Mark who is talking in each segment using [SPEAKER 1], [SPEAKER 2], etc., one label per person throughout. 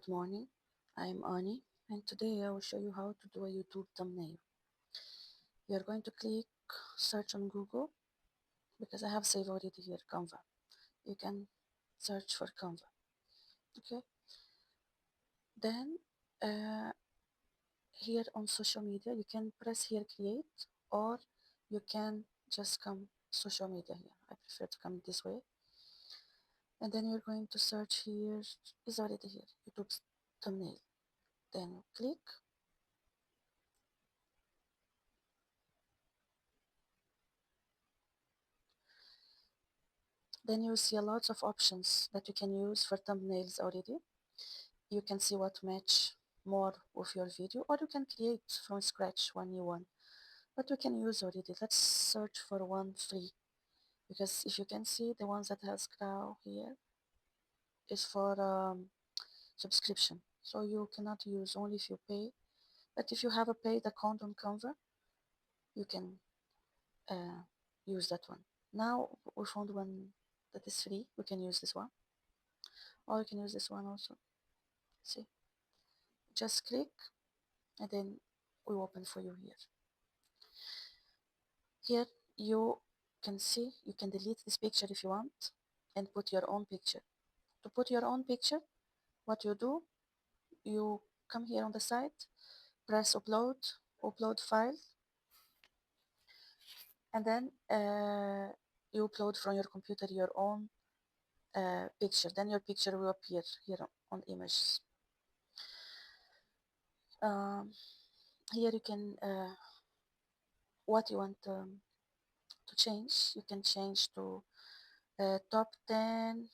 [SPEAKER 1] Good morning, I'm Ani, and today I will show you how to do a YouTube thumbnail. You're going to click search on Google because I have saved already here Canva. You can search for Canva. Okay, then uh, here on social media you can press here create, or you can just come social media here. I prefer to come this way, and then you're going to search here, is already here, YouTube's thumbnail. Then click. Then you see a lot of options that you can use for thumbnails already. You can see what match more with your video, or you can create from scratch one new one. But we can use already. Let's search for one free, because if you can see, the ones that has crow here is for subscription. So you cannot use, only if you pay. But if you have a paid account on Canva, you can uh, use that one. Now we found one that is free. We can use this one, or you can use this one also. See, just click, and then we open for you here. Here you can see you can delete this picture if you want and put your own picture. To put your own picture, what you do, you come here on the side, press upload file, and then you upload from your computer your own picture. Then your picture will appear here on images. Um, Here you can what you want to change. You can change to top 10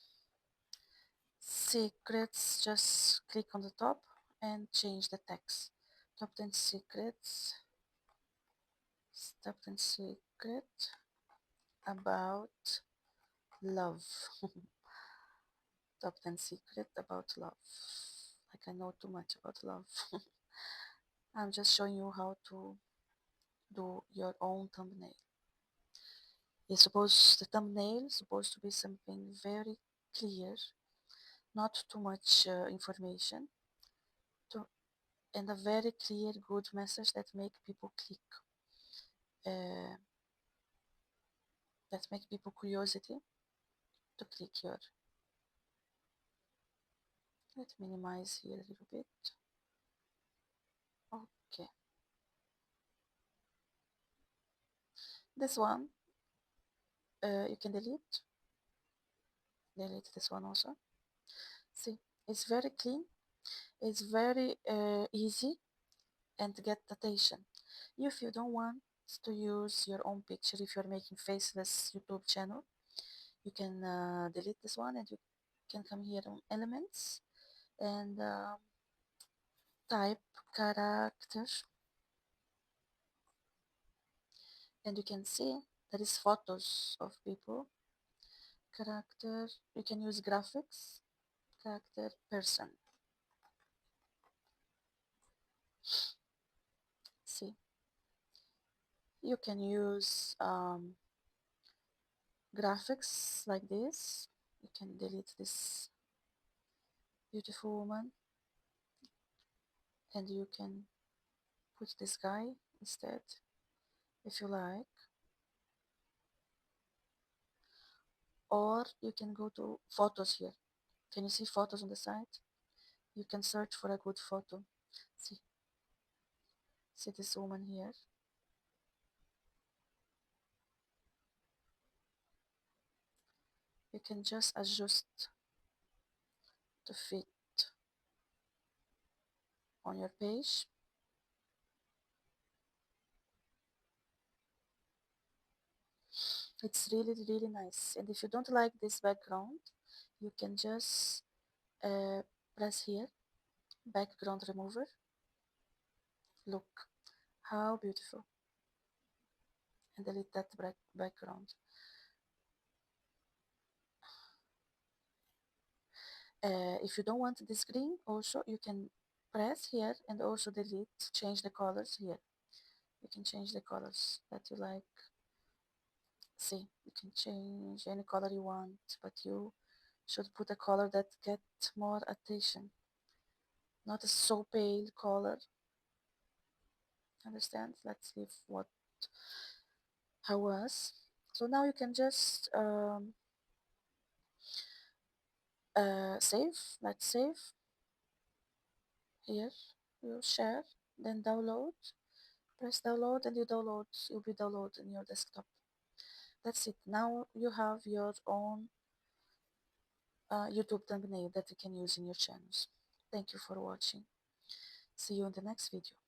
[SPEAKER 1] secrets. Just click on the top and change the text. Top 10 secrets. Top 10 secret about love. Top 10 secret about love. Like I know too much about love. I'm just showing you how to do your own thumbnail. The thumbnail is supposed to be something very clear, not too much information, to, and a very clear, good message that make people click. Uh, that make people curiosity to click here. Let's minimize here a little bit. Okay. This one you can delete. Delete this one also. See, it's very clean. It's very easy and get attention. If you don't want to use your own picture, if you're making faceless YouTube channel, you can delete this one, and you can come here on elements and type character, and you can see there is photos of people. Character, you can use graphics, character, person. See, you can use graphics like this. You can delete this beautiful woman, and you can put this guy instead if you like. Or you can go to photos here. Can you see photos on the side? You can search for a good photo. See, see this woman here. You can just adjust to fit on your page. It's really, really nice. And if you don't like this background, you can just press here, background remover. Look how beautiful. And delete that background. If you don't want this green, also you can press here and also delete, change the colors here. You can change the colors that you like. See, you can change any color you want, but you should put a color that gets more attention. not a so pale color. Understand? Let's leave what how was. So now you can just save. Let's save here. You share, then download. Press download, and you'll be download in your desktop. That's it. Now you have your own YouTube thumbnail that you can use in your channels. Thank you for watching. See you in the next video.